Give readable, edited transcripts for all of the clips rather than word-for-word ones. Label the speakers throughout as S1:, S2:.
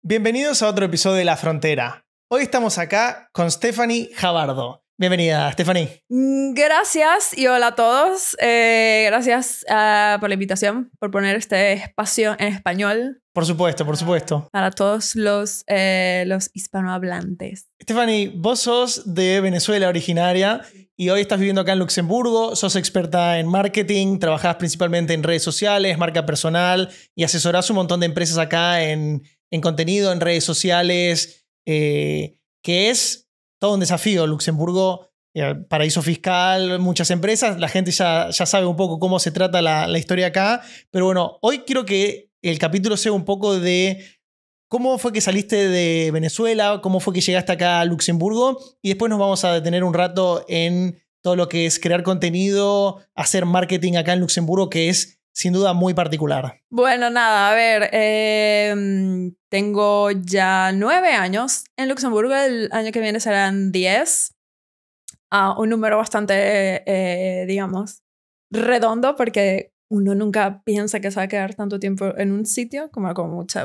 S1: Bienvenidos a otro episodio de La Frontera. Hoy estamos acá con Stephanie Jabardo. Bienvenida, Stephanie.
S2: Gracias y hola a todos. Gracias por la invitación, por poner este espacio en español.
S1: Por supuesto, por supuesto.
S2: Para todos los hispanohablantes.
S1: Stephanie, vos sos de Venezuela originaria y hoy estás viviendo acá en Luxemburgo. Sos experta en marketing, trabajás principalmente en redes sociales, marca personal y asesorás un montón de empresas acá en contenido, en redes sociales, que es todo un desafío. Luxemburgo, paraíso fiscal, muchas empresas, la gente ya sabe un poco cómo se trata la historia acá, pero bueno, hoy quiero que el capítulo sea un poco de cómo fue que saliste de Venezuela, cómo fue que llegaste acá a Luxemburgo y después nos vamos a detener un rato en todo lo que es crear contenido, hacer marketing acá en Luxemburgo, que es sin duda muy particular.
S2: Bueno, nada, a ver, tengo ya 9 años en Luxemburgo, el año que viene serán 10. Un número bastante, digamos, redondo porque uno nunca piensa que se va a quedar tanto tiempo en un sitio como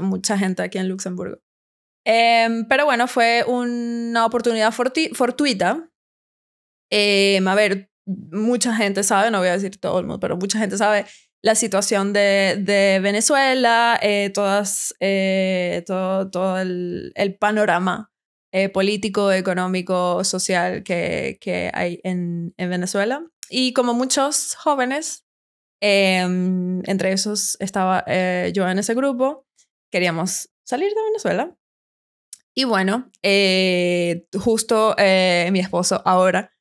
S2: mucha gente aquí en Luxemburgo. Pero bueno, fue una oportunidad fortuita. A ver, mucha gente sabe, no voy a decir todo el mundo, pero mucha gente sabe la situación de Venezuela, todo el panorama político, económico, social que hay en Venezuela. Y como muchos jóvenes, entre esos estaba yo en ese grupo, queríamos salir de Venezuela. Y bueno, justo mi esposo ahora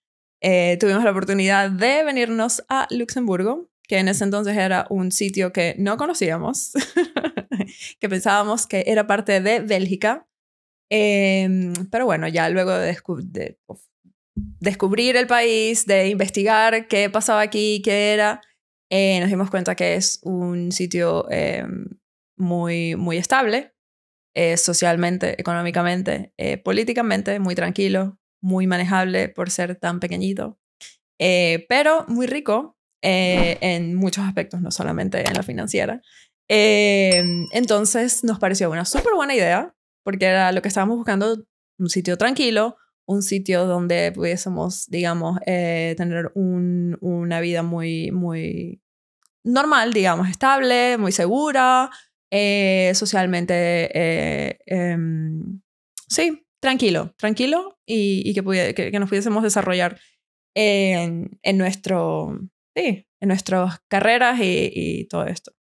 S2: tuvimos la oportunidad de venirnos a Luxemburgo, que en ese entonces era un sitio que no conocíamos, que pensábamos que era parte de Bélgica. Pero bueno, ya luego de descubrir el país, de investigar qué pasaba aquí, qué era, nos dimos cuenta que es un sitio muy, muy estable, socialmente, económicamente, políticamente, muy tranquilo, muy manejable por ser tan pequeñito, pero muy rico en muchos aspectos, no solamente en la financiera. Entonces nos pareció una súper buena idea, porque era lo que estábamos buscando, un sitio tranquilo, un sitio donde pudiésemos, digamos, tener una vida muy, muy normal, digamos, estable, muy segura, socialmente, sí, tranquilo y que nos pudiésemos desarrollar en nuestras carreras y todo esto.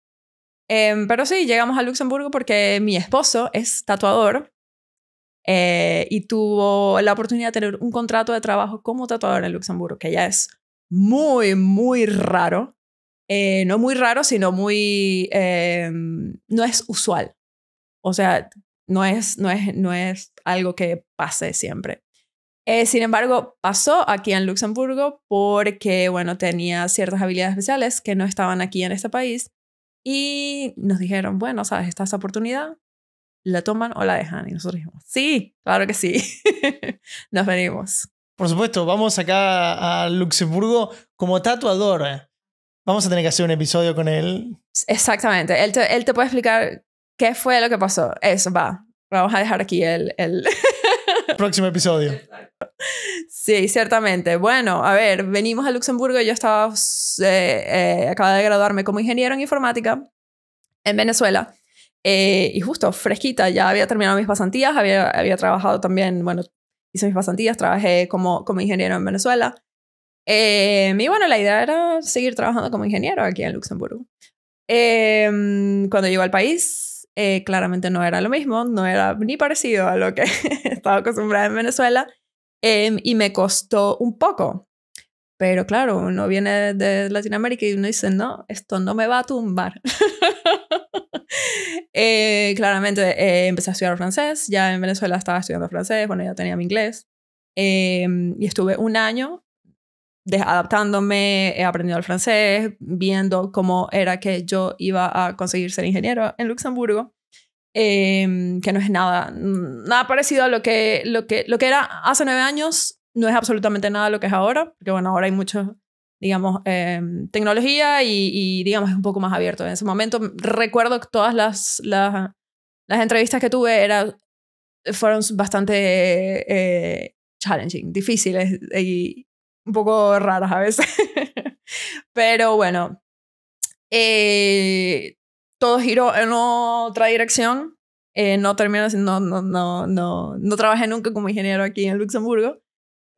S2: Pero sí, llegamos a Luxemburgo porque mi esposo es tatuador y tuvo la oportunidad de tener un contrato de trabajo como tatuador en Luxemburgo, que ya es muy, muy raro. No muy raro, sino muy... no es usual. O sea, no es algo que pase siempre. Sin embargo, pasó aquí en Luxemburgo porque, bueno, tenía ciertas habilidades especiales que no estaban aquí en este país y nos dijeron, bueno, sabes, esta oportunidad, ¿la toman o la dejan? Y nosotros dijimos, sí, claro que sí. Nos venimos.
S1: Por supuesto, vamos acá a Luxemburgo como tatuador. Vamos a tener que hacer un episodio con él.
S2: Exactamente. Él te puede explicar qué fue lo que pasó. Eso, va. Vamos a dejar aquí el...
S1: Próximo episodio.
S2: Sí, ciertamente. Bueno, a ver, venimos a Luxemburgo. Yo estaba... acababa de graduarme como ingeniero en informática en Venezuela. Y justo, fresquita, ya había terminado mis pasantías. Había trabajado también, bueno, hice mis pasantías, trabajé como ingeniero en Venezuela. Y bueno, la idea era seguir trabajando como ingeniero aquí en Luxemburgo. Cuando llegó al país, claramente no era lo mismo, no era ni parecido a lo que estaba acostumbrada en Venezuela, y me costó un poco. Pero claro, uno viene de Latinoamérica y uno dice, no, esto no me va a tumbar. Claramente empecé a estudiar francés, ya en Venezuela estaba estudiando francés, bueno, ya tenía mi inglés, y estuve un año adaptándome, aprendiendo el francés, viendo cómo era que yo iba a conseguir ser ingeniero en Luxemburgo, que no es nada parecido a lo que era hace 9 años, no es absolutamente nada lo que es ahora, porque bueno, ahora hay mucho, digamos, tecnología y digamos es un poco más abierto. En ese momento recuerdo todas las las entrevistas que tuve fueron bastante challenging, difíciles y un poco raras a veces. Pero bueno, todo giró en otra dirección. No terminé, no trabajé nunca como ingeniero aquí en Luxemburgo.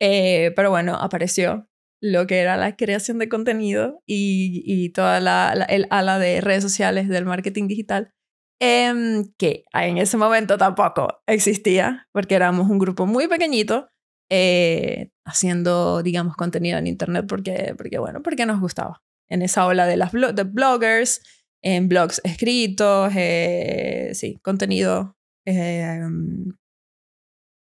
S2: Pero bueno, apareció lo que era la creación de contenido y toda el ala de redes sociales del marketing digital, que en ese momento tampoco existía, porque éramos un grupo muy pequeñito haciendo, digamos, contenido en internet porque nos gustaba. En esa ola de de bloggers, en blogs escritos, sí, contenido,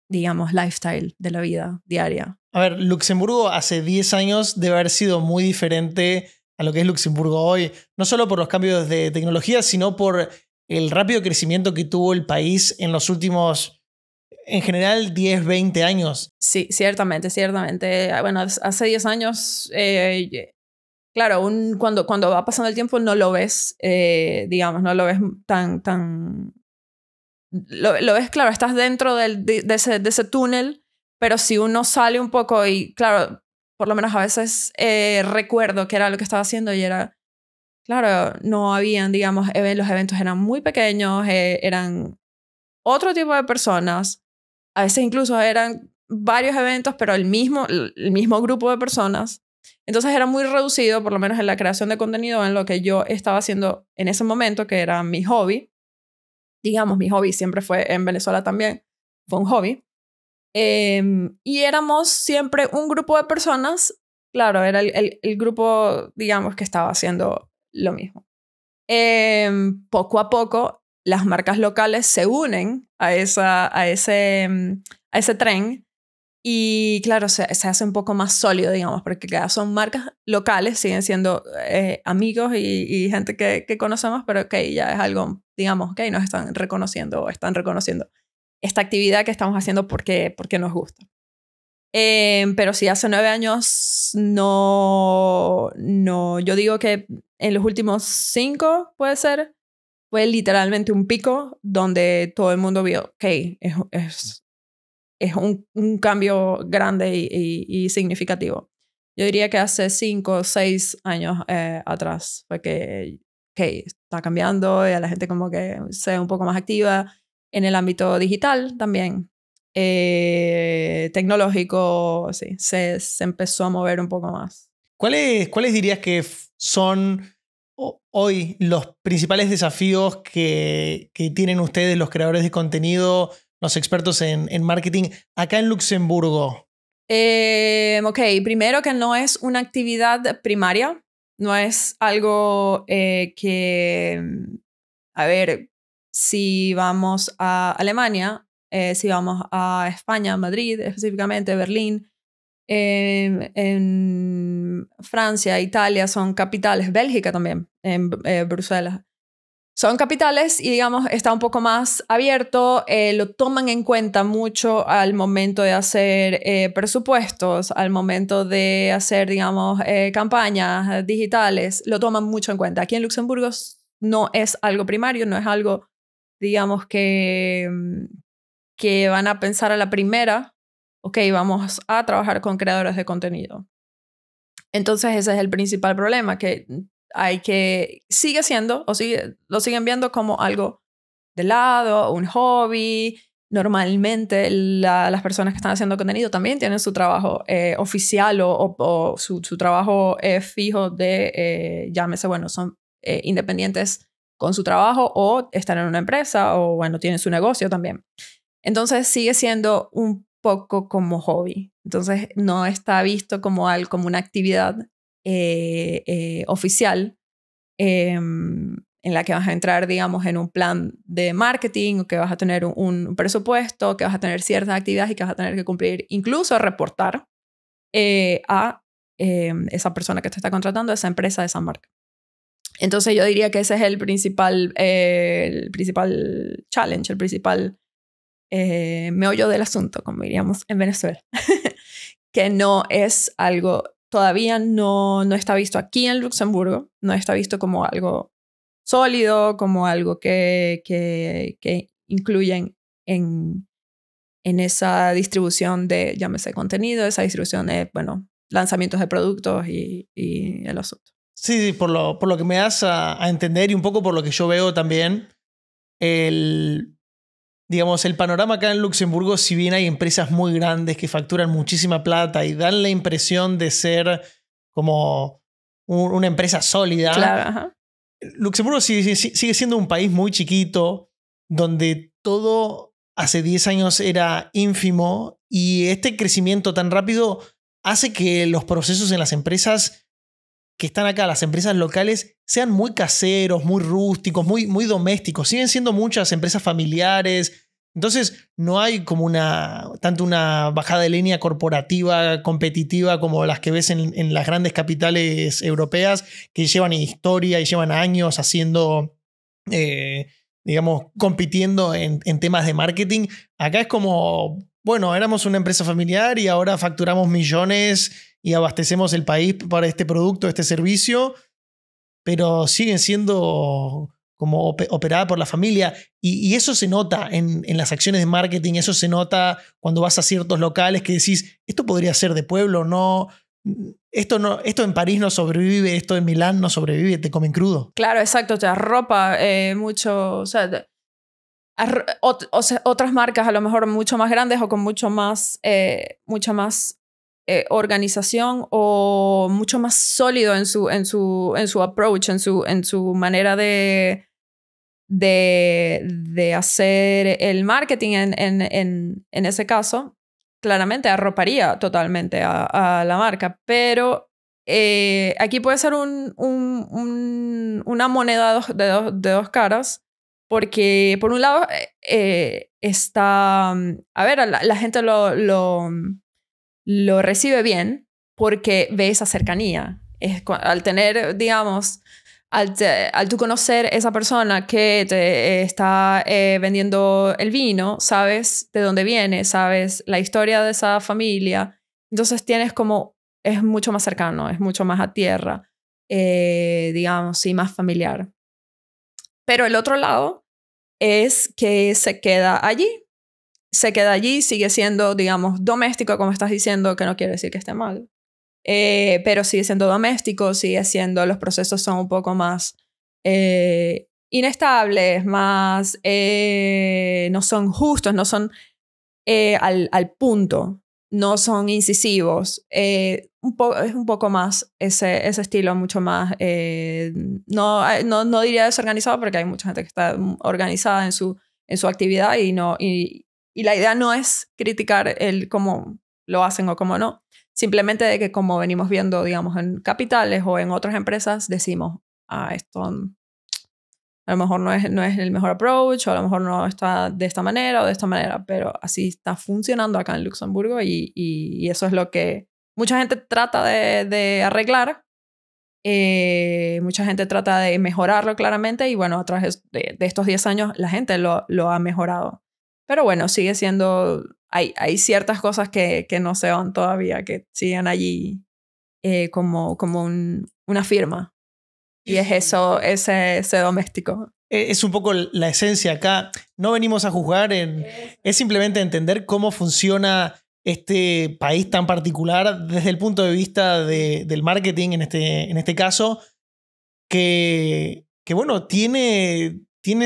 S2: digamos, lifestyle de la vida diaria.
S1: A ver, Luxemburgo hace 10 años debe haber sido muy diferente a lo que es Luxemburgo hoy, no solo por los cambios de tecnología, sino por el rápido crecimiento que tuvo el país en los últimos, en general, 10, 20 años.
S2: Sí, ciertamente. Bueno, hace 10 años, claro, cuando va pasando el tiempo no lo ves, digamos, no lo ves tan... Lo ves, claro, estás dentro de ese túnel, pero si uno sale un poco y, claro, por lo menos a veces recuerdo que era lo que estaba haciendo y era, claro, no habían, digamos, los eventos eran muy pequeños, eran otro tipo de personas, a veces incluso eran varios eventos, pero el mismo grupo de personas. Entonces era muy reducido, por lo menos en la creación de contenido, en lo que yo estaba haciendo en ese momento, que era mi hobby. Digamos, mi hobby siempre fue en Venezuela también, fue un hobby. Y éramos siempre un grupo de personas, claro, era el grupo, digamos, que estaba haciendo lo mismo. Poco a poco, las marcas locales se unen a ese tren y, claro, se hace un poco más sólido, digamos, porque claro, son marcas locales, siguen siendo amigos y gente que conocemos, pero que ya es algo, digamos, que nos están reconociendo esta actividad que estamos haciendo porque nos gusta. Pero sí, hace 9 años no, yo digo que en los últimos 5, puede ser, fue literalmente un pico donde todo el mundo vio, ok, es un cambio grande y significativo. Yo diría que hace 5 o 6 años atrás fue que está cambiando y a la gente como que se ve un poco más activa en el ámbito digital también. Tecnológico, sí, se empezó a mover un poco más.
S1: ¿Cuáles dirías que son hoy los principales desafíos que tienen ustedes, los creadores de contenido, los expertos en marketing, acá en Luxemburgo?
S2: Ok, primero que no es una actividad primaria, no es algo que, a ver, si vamos a Alemania, si vamos a España, Madrid específicamente, Berlín, en Francia, Italia son capitales, Bélgica también, en Bruselas. Son capitales y, digamos, está un poco más abierto, lo toman en cuenta mucho al momento de hacer presupuestos, al momento de hacer, digamos, campañas digitales, lo toman mucho en cuenta. Aquí en Luxemburgo no es algo primario, no es algo, digamos, que van a pensar a la primera, ok, vamos a trabajar con creadores de contenido. Entonces ese es el principal problema, que sigue siendo, lo siguen viendo como algo de lado, un hobby. Normalmente las personas que están haciendo contenido también tienen su trabajo oficial o su trabajo fijo de, llámese, bueno, son independientes con su trabajo o están en una empresa o, bueno, tienen su negocio también. Entonces sigue siendo un poco como hobby. Entonces no está visto como una actividad oficial en la que vas a entrar, digamos, en un plan de marketing, o que vas a tener un presupuesto, que vas a tener ciertas actividades y que vas a tener que cumplir, incluso reportar a esa persona que te está contratando, esa empresa, esa marca. Entonces yo diría que ese es el principal challenge, el principal meollo del asunto, como diríamos en Venezuela. Que no es algo, todavía no está visto aquí en Luxemburgo, no está visto como algo sólido, como algo que incluyen en esa distribución de, llámese contenido, esa distribución de, bueno, lanzamientos de productos y el asunto.
S1: Sí, por lo que me das a entender y un poco por lo que yo veo también, digamos, el panorama acá en Luxemburgo, si bien hay empresas muy grandes que facturan muchísima plata y dan la impresión de ser como una empresa sólida,
S2: claro, ajá.
S1: Luxemburgo sigue siendo un país muy chiquito donde todo hace 10 años era ínfimo y este crecimiento tan rápido hace que los procesos en las empresas que están acá, las empresas locales, sean muy caseros, muy rústicos, muy domésticos. Siguen siendo muchas empresas familiares. Entonces no hay como tanto una bajada de línea corporativa, competitiva, como las que ves en las grandes capitales europeas, que llevan historia y llevan años haciendo, digamos, compitiendo en temas de marketing. Acá es como, bueno, éramos una empresa familiar y ahora facturamos millones y abastecemos el país para este producto, este servicio, pero siguen siendo como operada por la familia y eso se nota en las acciones de marketing, eso se nota cuando vas a ciertos locales que decís, esto podría ser de pueblo, no, esto en París no sobrevive, esto en Milán no sobrevive, te comen crudo.
S2: Claro, exacto, te arropa mucho, o sea, otras marcas a lo mejor mucho más grandes o con mucha más organización o mucho más sólido en su approach, en su manera de hacer el marketing en ese caso, claramente arroparía totalmente a la marca, pero aquí puede ser una moneda de dos caras, porque por un lado está, a ver, la gente lo recibe bien porque ve esa cercanía. Al tener, digamos, al tú conocer esa persona que te está vendiendo el vino, sabes de dónde viene, sabes la historia de esa familia, entonces tienes como, es mucho más cercano, es mucho más a tierra, digamos, y más familiar. Pero el otro lado es que se queda allí, sigue siendo, digamos, doméstico, como estás diciendo, que no quiere decir que esté mal. Pero sigue siendo doméstico, los procesos son un poco más inestables, más, no son justos, no son al punto, no son incisivos. Es un poco más ese estilo, mucho más, no diría desorganizado, porque hay mucha gente que está organizada en su actividad y la idea no es criticar el cómo lo hacen o cómo no. Simplemente de que como venimos viendo, digamos, en capitales o en otras empresas, decimos, esto a lo mejor no es el mejor approach, o a lo mejor no está de esta manera o de esta manera, pero así está funcionando acá en Luxemburgo y eso es lo que mucha gente trata de arreglar, mucha gente trata de mejorarlo claramente y bueno, a través de estos 10 años la gente lo ha mejorado. Pero bueno, sigue siendo... Hay ciertas cosas que no se van todavía, que siguen allí como una firma. Y es eso, ese doméstico.
S1: Es un poco la esencia acá. No venimos a juzgar, es simplemente entender cómo funciona este país tan particular desde el punto de vista del marketing en este caso, que bueno, tiene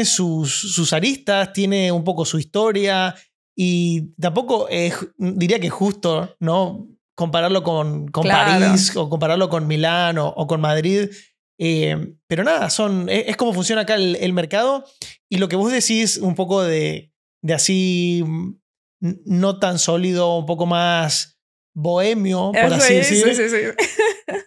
S1: sus aristas, tiene un poco su historia y tampoco diría que es justo, ¿no? Compararlo con
S2: claro.
S1: París o compararlo con Milán o con Madrid. Pero nada, es como funciona acá el mercado y lo que vos decís un poco de así no tan sólido, un poco más bohemio, por así decir.
S2: Sí.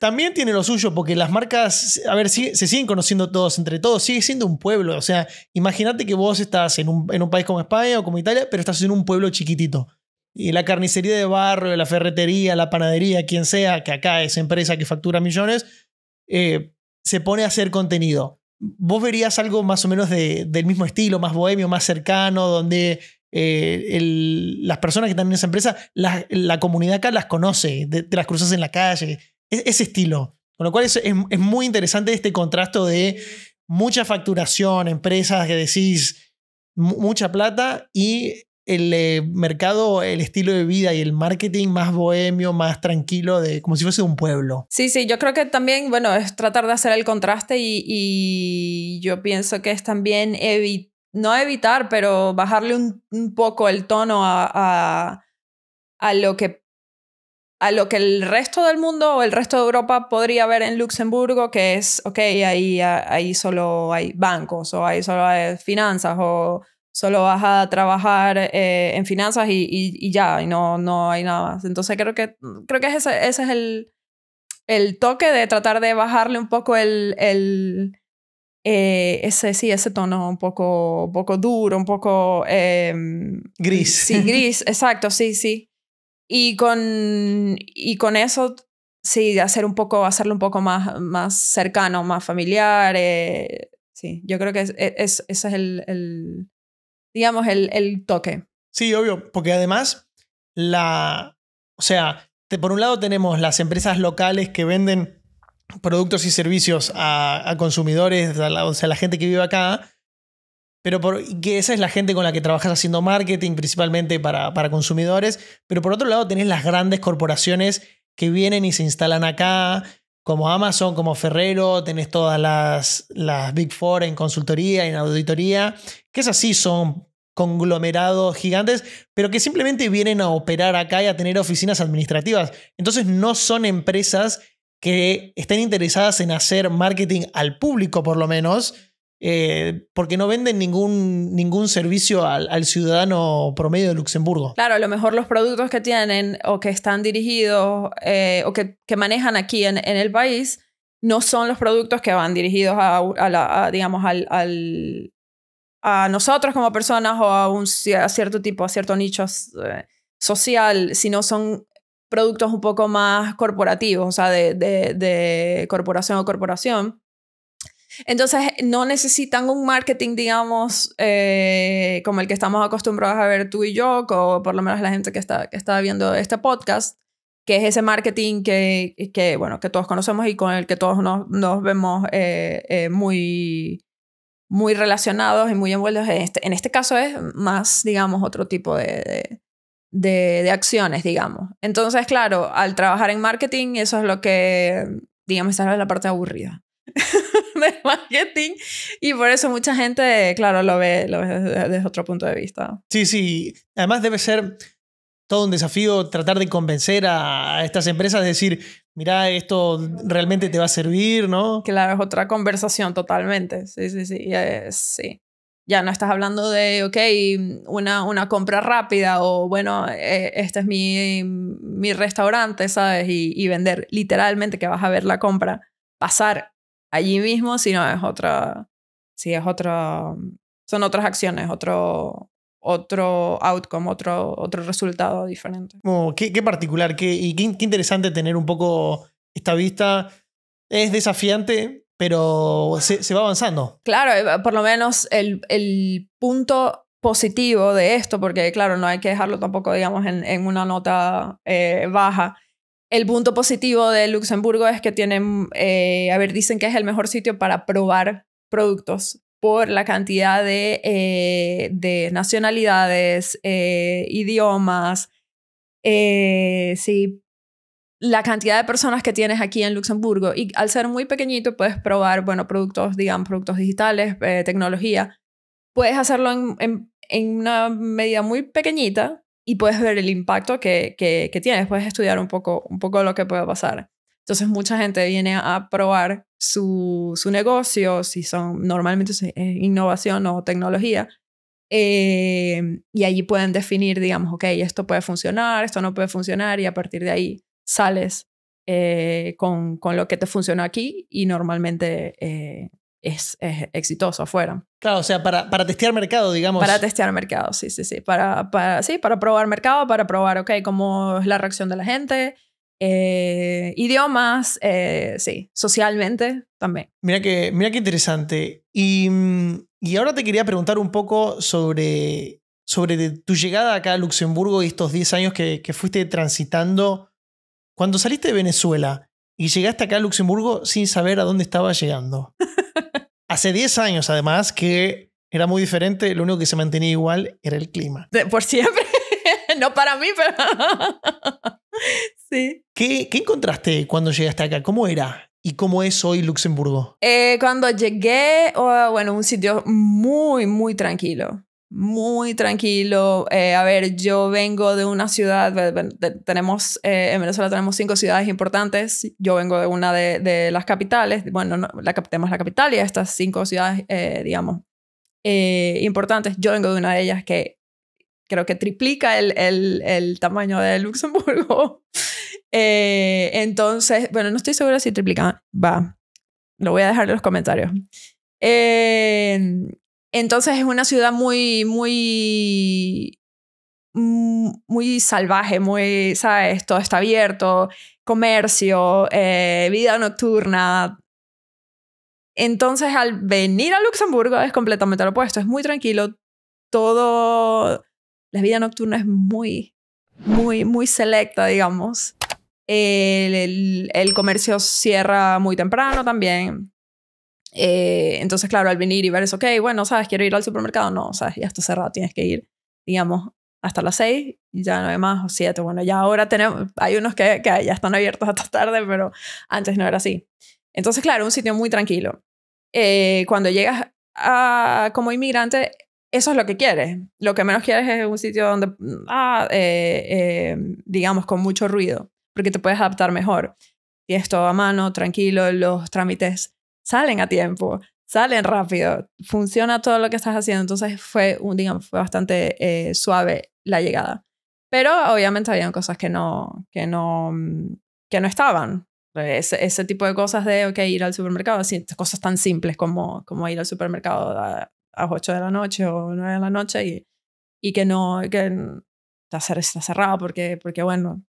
S1: También tiene lo suyo, porque las marcas, a ver, se siguen conociendo todos entre todos, sigue siendo un pueblo. O sea, imagínate que vos estás en un país como España o como Italia, pero estás en un pueblo chiquitito. Y la carnicería de barrio, la ferretería, la panadería, quien sea, que acá es empresa que factura millones, se pone a hacer contenido. Vos verías algo más o menos del mismo estilo, más bohemio, más cercano, donde las personas que están en esa empresa, la comunidad acá las conoce, te las cruzas en la calle. Ese estilo. Con lo cual es muy interesante este contraste de mucha facturación, empresas que decís, mucha plata y el mercado, el estilo de vida y el marketing más bohemio, más tranquilo, como si fuese un pueblo.
S2: Sí, yo creo que también, bueno, es tratar de hacer el contraste y yo pienso que es también no evitar, pero bajarle un poco el tono a lo que el resto del mundo o el resto de Europa podría ver en Luxemburgo, que es, ok, ahí solo hay bancos o ahí solo hay finanzas o solo vas a trabajar en finanzas y ya, y no hay nada más. Entonces creo que ese es el toque de tratar de bajarle un poco ese tono un poco duro, un poco...
S1: gris.
S2: Sí, gris, exacto, sí. Y con eso, sí, hacerlo un poco más cercano, más familiar. Sí, yo creo que ese es digamos, el toque.
S1: Sí, obvio, porque además, o sea, por un lado tenemos las empresas locales que venden productos y servicios a consumidores, o sea, la gente que vive acá, pero que esa es la gente con la que trabajas haciendo marketing, principalmente para consumidores, pero por otro lado tenés las grandes corporaciones que vienen y se instalan acá, como Amazon, como Ferrero, tenés todas las Big Four en consultoría y en auditoría, que esas sí son conglomerados gigantes, pero que simplemente vienen a operar acá y a tener oficinas administrativas. Entonces no son empresas que estén interesadas en hacer marketing al público, por lo menos, porque no venden ningún servicio al ciudadano promedio de Luxemburgo.
S2: Claro, a lo mejor los productos que tienen o que están dirigidos o que manejan aquí en el país no son los productos que van dirigidos digamos, a nosotros como personas o a cierto tipo, a cierto nicho social, sino son productos un poco más corporativos, o sea, de corporación a corporación. Entonces no necesitan un marketing, digamos, como el que estamos acostumbrados a ver tú y yo, o por lo menos la gente que está viendo este podcast, que es ese marketing que todos conocemos y con el que todos nos vemos muy relacionados y muy envueltos. En este caso es más, digamos, otro tipo de acciones, digamos. Entonces, claro, al trabajar en marketing, eso es lo que, digamos, esa es la parte aburrida del marketing, y por eso mucha gente, claro, lo ve desde otro punto de vista.
S1: Sí. Además debe ser todo un desafío tratar de convencer a estas empresas de decir, mirá, esto realmente te va a servir, ¿no?
S2: Claro, es otra conversación totalmente. Sí. Sí. Ya no estás hablando de, ok, una compra rápida o, bueno, este es mi restaurante, ¿sabes? Y vender literalmente que vas a ver la compra pasar allí mismo, sino son otras acciones, otro outcome, otro resultado diferente.
S1: Qué particular, qué interesante tener un poco esta vista. Es desafiante, pero se va avanzando.
S2: Claro, por lo menos el punto positivo de esto, porque claro, no hay que dejarlo tampoco, digamos, en una nota baja. El punto positivo de Luxemburgo es que dicen que es el mejor sitio para probar productos por la cantidad de nacionalidades, idiomas, sí, la cantidad de personas que tienes aquí en Luxemburgo. Y al ser muy pequeñito puedes probar, bueno, productos digitales, tecnología. Puedes hacerlo en una medida muy pequeñita y puedes ver el impacto que tienes. Puedes estudiar un poco lo que puede pasar. Entonces mucha gente viene a probar su negocio, si son normalmente innovación o tecnología, y allí pueden definir, digamos, ok, esto puede funcionar, esto no puede funcionar, y a partir de ahí sales con lo que te funcionó aquí y normalmente es exitoso afuera.
S1: Claro, o sea, para testear mercado, digamos.
S2: Para testear mercado, sí. Para probar mercado, para probar, ok, cómo es la reacción de la gente. Idiomas, sí, socialmente también.
S1: Mira qué interesante. Y ahora te quería preguntar un poco sobre tu llegada acá a Luxemburgo y estos 10 años que fuiste transitando. Cuando saliste de Venezuela y llegaste acá a Luxemburgo sin saber a dónde estabas llegando. Hace 10 años, además, que Era muy diferente, lo único que se mantenía igual era el clima.
S2: Por siempre. No para mí, pero... Sí.
S1: ¿Qué encontraste cuando llegaste acá? ¿Cómo era? ¿Y cómo es hoy Luxemburgo?
S2: Cuando llegué, bueno, un sitio muy, muy tranquilo. Muy tranquilo. A ver, yo vengo de una ciudad, tenemos, en Venezuela tenemos 5 ciudades importantes. Yo vengo de una de las capitales. Bueno, no, tenemos la capital y estas 5 ciudades, digamos, importantes. Yo vengo de una de ellas que creo que triplica el tamaño de Luxemburgo. Entonces, bueno, no estoy segura si triplica. Va, lo voy a dejar en los comentarios. Entonces es una ciudad muy, muy, muy salvaje, muy, ¿sabes? Todo está abierto, comercio, vida nocturna. Entonces al venir a Luxemburgo es completamente lo opuesto. Es muy tranquilo. Todo... La vida nocturna es muy, muy, muy selecta, digamos. El comercio cierra muy temprano también. Entonces, claro, al venir y ver eso, ok, bueno, ¿sabes? ¿Quiero ir al supermercado? No, ¿sabes? Ya está cerrado, tienes que ir, digamos, hasta las 6 y ya no hay más, o 7. Bueno, ya ahora hay unos que ya están abiertos hasta tarde, pero antes no era así. Entonces, claro, un sitio muy tranquilo. Cuando llegas como inmigrante, eso es lo que quieres. Lo que menos quieres es un sitio donde, digamos, con mucho ruido, porque te puedes adaptar mejor. Tienes todo a mano, tranquilo, los trámites salen a tiempo, salen rápido, funciona todo lo que estás haciendo. Entonces fue bastante suave la llegada. Pero obviamente habían cosas que no estaban. Ese tipo de cosas de, ok, ir al supermercado, cosas tan simples como ir al supermercado a 8 de la noche o 9 de la noche y que está cerrado porque bueno,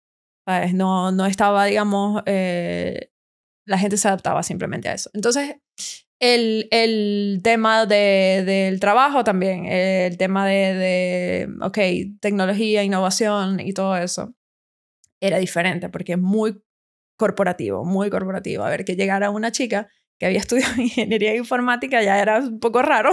S2: ¿sabes? No estaba, digamos, la gente se adaptaba simplemente a eso. Entonces, el tema del trabajo también, el tema ok, tecnología, innovación y todo eso, era diferente porque es muy corporativo, muy corporativo. A ver, que llegara una chica que había estudiado ingeniería informática ya era un poco raro.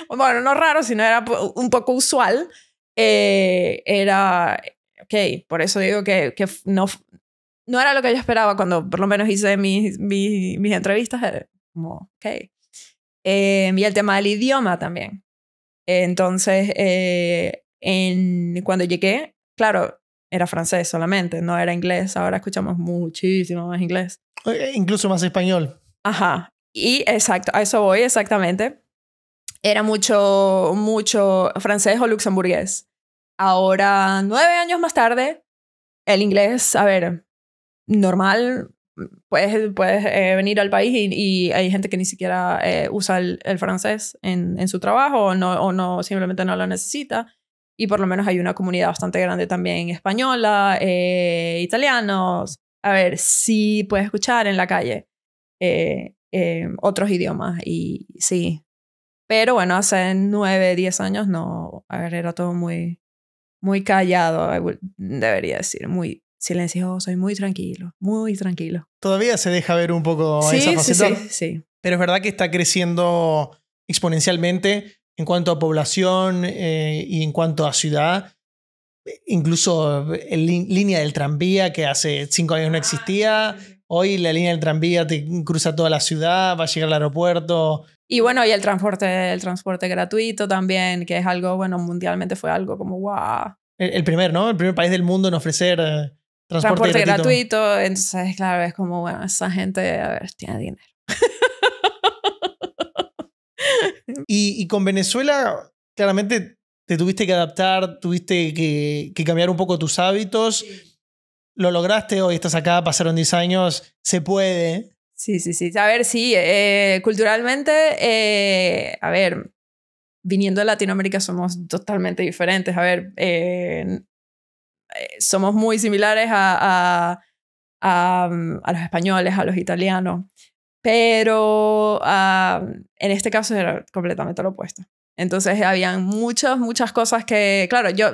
S2: Bueno, no raro, sino era un poco usual. Era, ok, por eso digo que no era lo que yo esperaba cuando por lo menos hice mis entrevistas. Como, ok. Y el tema del idioma también. Entonces, cuando llegué, claro, era francés solamente, no era inglés. Ahora escuchamos muchísimo más inglés.
S1: Incluso más español.
S2: Ajá. Y exacto, a eso voy exactamente. Era mucho francés o luxemburgués. Ahora, 9 años más tarde, el inglés, a ver, normal, puedes venir al país y hay gente que ni siquiera usa el francés en su trabajo o no, simplemente no lo necesita. Y por lo menos hay una comunidad bastante grande también española, italianos. A ver, sí puedes escuchar en la calle otros idiomas y sí. Pero bueno, hace 9, 10 años no, a ver, era todo muy, muy callado, debería decir, muy silencioso y muy tranquilo, muy tranquilo.
S1: Todavía se deja ver un poco
S2: Sí,
S1: esa faceta.
S2: sí.
S1: Pero es verdad que está creciendo exponencialmente en cuanto a población y en cuanto a ciudad. Incluso línea del tranvía que hace 5 años no existía. Hoy la línea del tranvía te cruza toda la ciudad, va a llegar al aeropuerto.
S2: Y bueno, y el transporte gratuito también, que es algo, bueno, mundialmente fue algo como wow.
S1: El primer, ¿no? El primer país del mundo en ofrecer transporte
S2: gratuito. Entonces, claro, es como, bueno, esa gente, a ver, tiene dinero.
S1: Y con Venezuela, claramente te tuviste que adaptar, tuviste que cambiar un poco tus hábitos. Sí. Lo lograste, hoy estás acá, pasaron 10 años, se puede.
S2: Sí. A ver, sí, culturalmente, a ver, viniendo de Latinoamérica somos totalmente diferentes. A ver, somos muy similares a los españoles, a los italianos, pero en este caso era completamente lo opuesto. Entonces habían muchas cosas que, claro, yo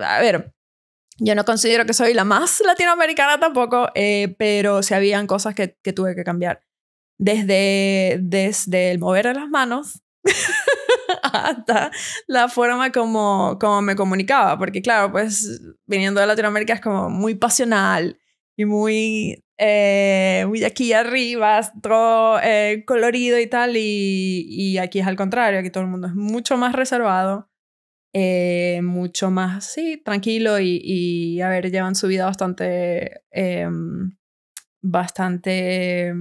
S2: no considero que soy la más latinoamericana tampoco, pero sí habían cosas que tuve que cambiar. Desde el mover de las manos hasta la forma como me comunicaba. Porque claro, pues viniendo de Latinoamérica es como muy pasional y muy aquí arriba, todo colorido y tal. Y aquí es al contrario, aquí todo el mundo es mucho más reservado. Mucho más, sí, tranquilo y a ver, llevan su vida bastante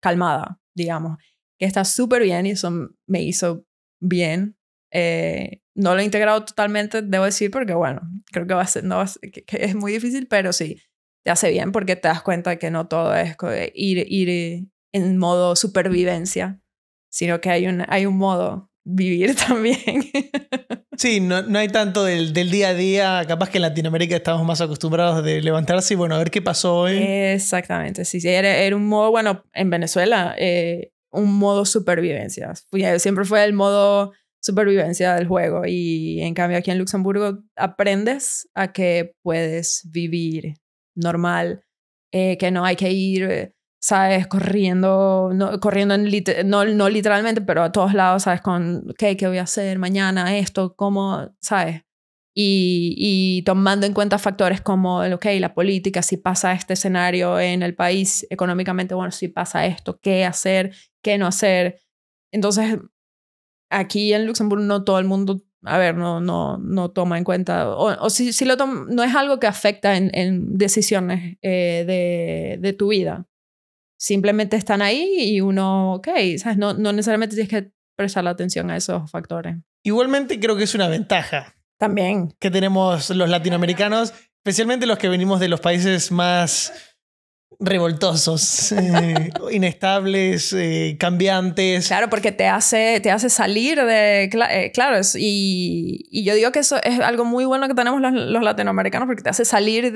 S2: calmada, digamos, que está súper bien y eso me hizo bien. No lo he integrado totalmente, debo decir, porque bueno, creo que que es muy difícil, pero sí, te hace bien porque te das cuenta que no todo es ir en modo supervivencia, sino que hay un modo vivir también.
S1: Sí, no hay tanto del día a día. Capaz que en Latinoamérica estamos más acostumbrados de levantarse y bueno, a ver qué pasó hoy.
S2: Exactamente, sí, era un modo, bueno, en Venezuela, un modo supervivencia. Siempre fue el modo supervivencia del juego y en cambio aquí en Luxemburgo aprendes a que puedes vivir normal, que no hay que ir, ¿sabes? Corriendo, no literalmente, pero a todos lados, ¿sabes? ¿Qué voy a hacer mañana? Esto, ¿cómo? ¿Sabes? Y tomando en cuenta factores como, la política, si pasa este escenario en el país económicamente, bueno, si pasa esto, ¿qué hacer? ¿Qué no hacer? Entonces, aquí en Luxemburgo no todo el mundo, a ver, no toma en cuenta, o si lo toma, no es algo que afecta en decisiones de tu vida. Simplemente están ahí y uno, ¿sabes? No necesariamente tienes que prestar la atención a esos factores.
S1: Igualmente creo que es una ventaja
S2: También.
S1: que tenemos los latinoamericanos, especialmente los que venimos de los países más revoltosos, inestables, cambiantes.
S2: Claro, porque te hace salir de... claro, y yo digo que eso es algo muy bueno que tenemos los latinoamericanos porque te hace salir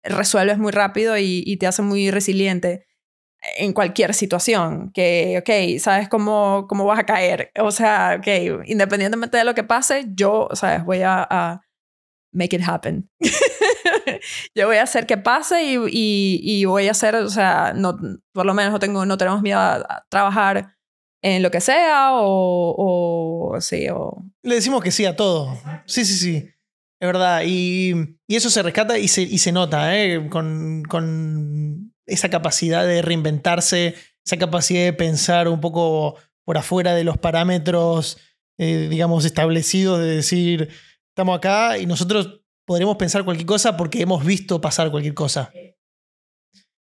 S2: resuelves muy rápido y te hace muy resiliente en cualquier situación. Que, sabes cómo vas a caer. O sea, independientemente de lo que pase, yo, sabes, voy a make it happen. Yo voy a hacer que pase y voy a hacer, o sea, por lo menos no tenemos miedo a trabajar en lo que sea sí,
S1: Le decimos que sí a todo. Sí. Es verdad. Y eso se rescata y se nota, con esa capacidad de reinventarse, esa capacidad de pensar un poco por afuera de los parámetros, digamos, establecidos, de decir, estamos acá y nosotros podremos pensar cualquier cosa porque hemos visto pasar cualquier cosa.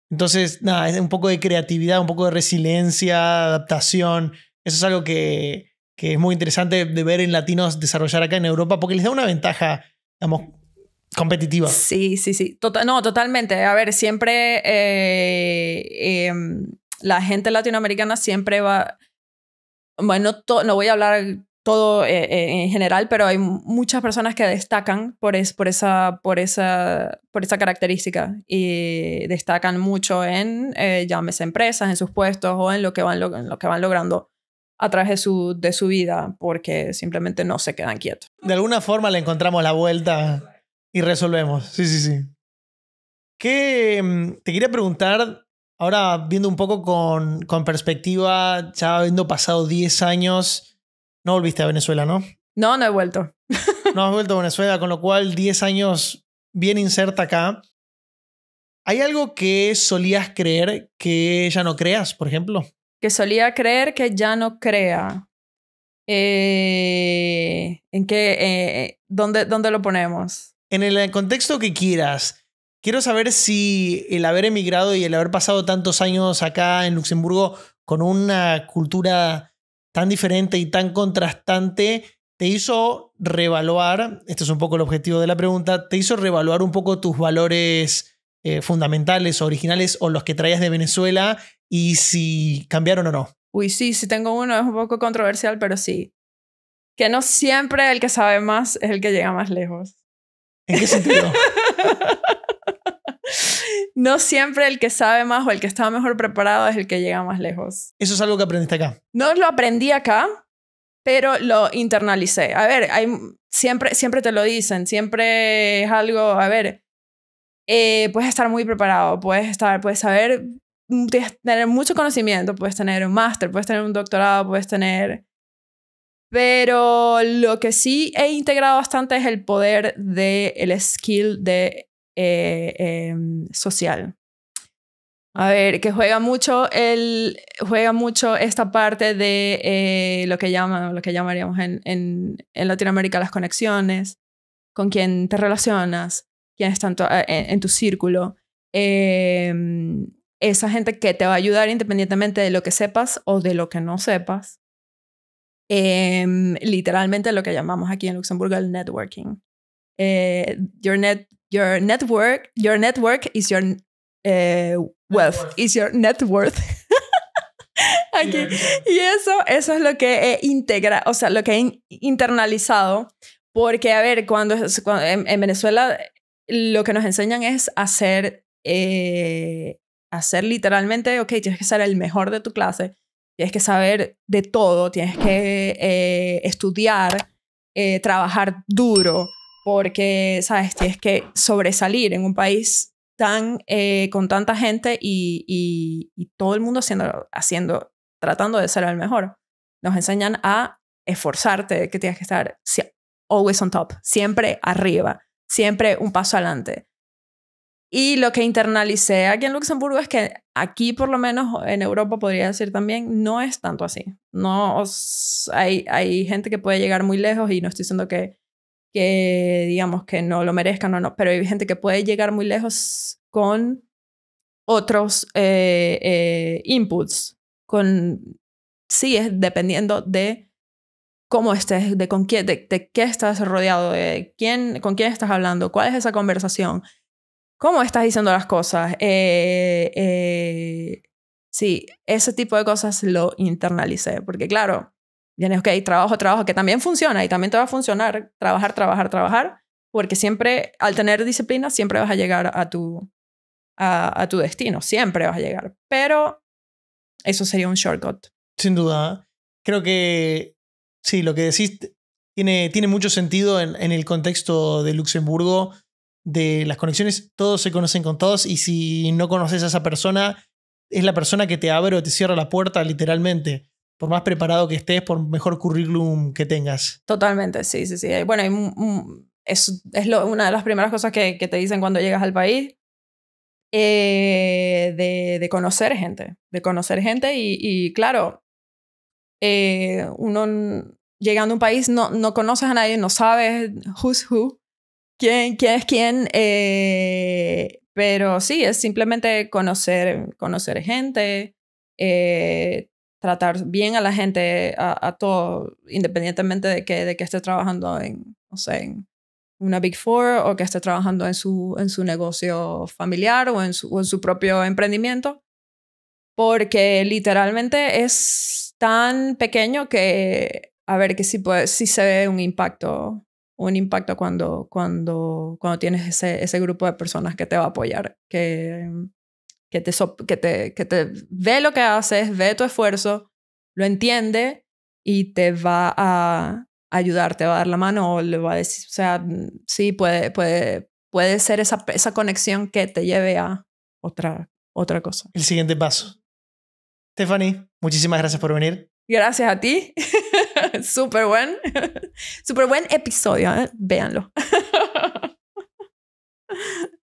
S1: Entonces, nada, es un poco de creatividad, un poco de resiliencia, adaptación. Eso es algo que es muy interesante de ver en latinos desarrollar acá en Europa porque les da una ventaja, digamos, competitiva.
S2: Sí. Totalmente. A ver, siempre la gente latinoamericana siempre va... Bueno, no voy a hablar todo en general, pero hay muchas personas que destacan por esa característica y destacan mucho en, llámese empresas, en sus puestos o en lo que van logrando a través de su vida, porque simplemente no se quedan quietos.
S1: De alguna forma le encontramos la vuelta y resolvemos. Sí. Te quería preguntar, ahora viendo un poco con perspectiva, ya habiendo pasado 10 años... No volviste a Venezuela, ¿no?
S2: No he vuelto.
S1: No has vuelto a Venezuela, con lo cual 10 años bien inserta acá. ¿Hay algo que solías creer que ya no creas, por ejemplo?
S2: Que solía creer que ya no crea. ¿En qué? ¿Dónde lo ponemos?
S1: En el contexto que quieras. Quiero saber si el haber emigrado y el haber pasado tantos años acá en Luxemburgo con una cultura tan diferente y tan contrastante, te hizo reevaluar, este es un poco el objetivo de la pregunta, te hizo reevaluar un poco tus valores fundamentales, originales o los que traías de Venezuela y si cambiaron o no.
S2: Uy, sí tengo uno, es un poco controversial, pero sí. Que no siempre el que sabe más es el que llega más lejos.
S1: ¿En qué sentido?
S2: No siempre el que sabe más o el que está mejor preparado es el que llega más lejos.
S1: Eso es algo que aprendiste acá.
S2: No lo aprendí acá, pero lo internalicé. A ver, siempre te lo dicen, siempre es algo, a ver, puedes estar muy preparado, puedes saber, tener mucho conocimiento, puedes tener un máster, puedes tener un doctorado, puedes tener Pero lo que sí he integrado bastante es el poder del skill de social. A ver, que juega mucho esta parte de lo que llamaríamos en Latinoamérica las conexiones, con quién te relacionas, quién está en tu círculo. Esa gente que te va a ayudar independientemente de lo que sepas o de lo que no sepas. Literalmente lo que llamamos aquí en Luxemburgo el networking. Your network is your wealth, is your net worth. Aquí. Y eso es lo que lo que he internalizado. Porque, a ver, cuando en Venezuela lo que nos enseñan es hacer literalmente, ok, tienes que ser el mejor de tu clase, tienes que saber de todo, tienes que estudiar, trabajar duro, porque, ¿sabes? Tienes que sobresalir en un país con tanta gente y todo el mundo tratando de ser el mejor. Nos enseñan a esforzarte, que tienes que estar always on top, siempre arriba, siempre un paso adelante. Y lo que internalicé aquí en Luxemburgo es que aquí, por lo menos en Europa, podría decir también, no es tanto así. No, hay gente que puede llegar muy lejos y no estoy diciendo que digamos que no lo merezcan o no, pero hay gente que puede llegar muy lejos con otros inputs. Sí, es dependiendo de cómo estés, de qué estás rodeado, con quién estás hablando, cuál es esa conversación, cómo estás diciendo las cosas. Sí, ese tipo de cosas lo internalicé, porque claro, vienes, ok, trabajo, que también funciona y también te va a funcionar trabajar, porque siempre, al tener disciplina, siempre vas a llegar a tu destino, siempre vas a llegar, pero eso sería un shortcut.
S1: Sin duda. Creo que sí, lo que decís tiene mucho sentido en el contexto de Luxemburgo, de las conexiones. Todos se conocen con todos y si no conoces a esa persona, es la persona que te abre o te cierra la puerta literalmente. Por más preparado que estés, por mejor currículum que tengas.
S2: Totalmente, sí. Bueno, es una de las primeras cosas que te dicen cuando llegas al país. De conocer gente. Y claro, uno llegando a un país no conoces a nadie, no sabes who's who, quién es quién, pero sí, es simplemente conocer gente, tratar bien a la gente, a todo, independientemente de que esté trabajando en una Big Four o que esté trabajando en su negocio familiar o en su propio emprendimiento, porque literalmente es tan pequeño que, a ver, que sí se ve un impacto cuando tienes ese grupo de personas que te va a apoyar, que te ve lo que haces, ve tu esfuerzo, lo entiende y te va a ayudar, te va a dar la mano o le va a decir, o sea, sí, puede ser esa conexión que te lleve a otra cosa.
S1: El siguiente paso. Stephanie, muchísimas gracias por venir.
S2: Gracias a ti. Súper buen episodio, ¿eh? Véanlo.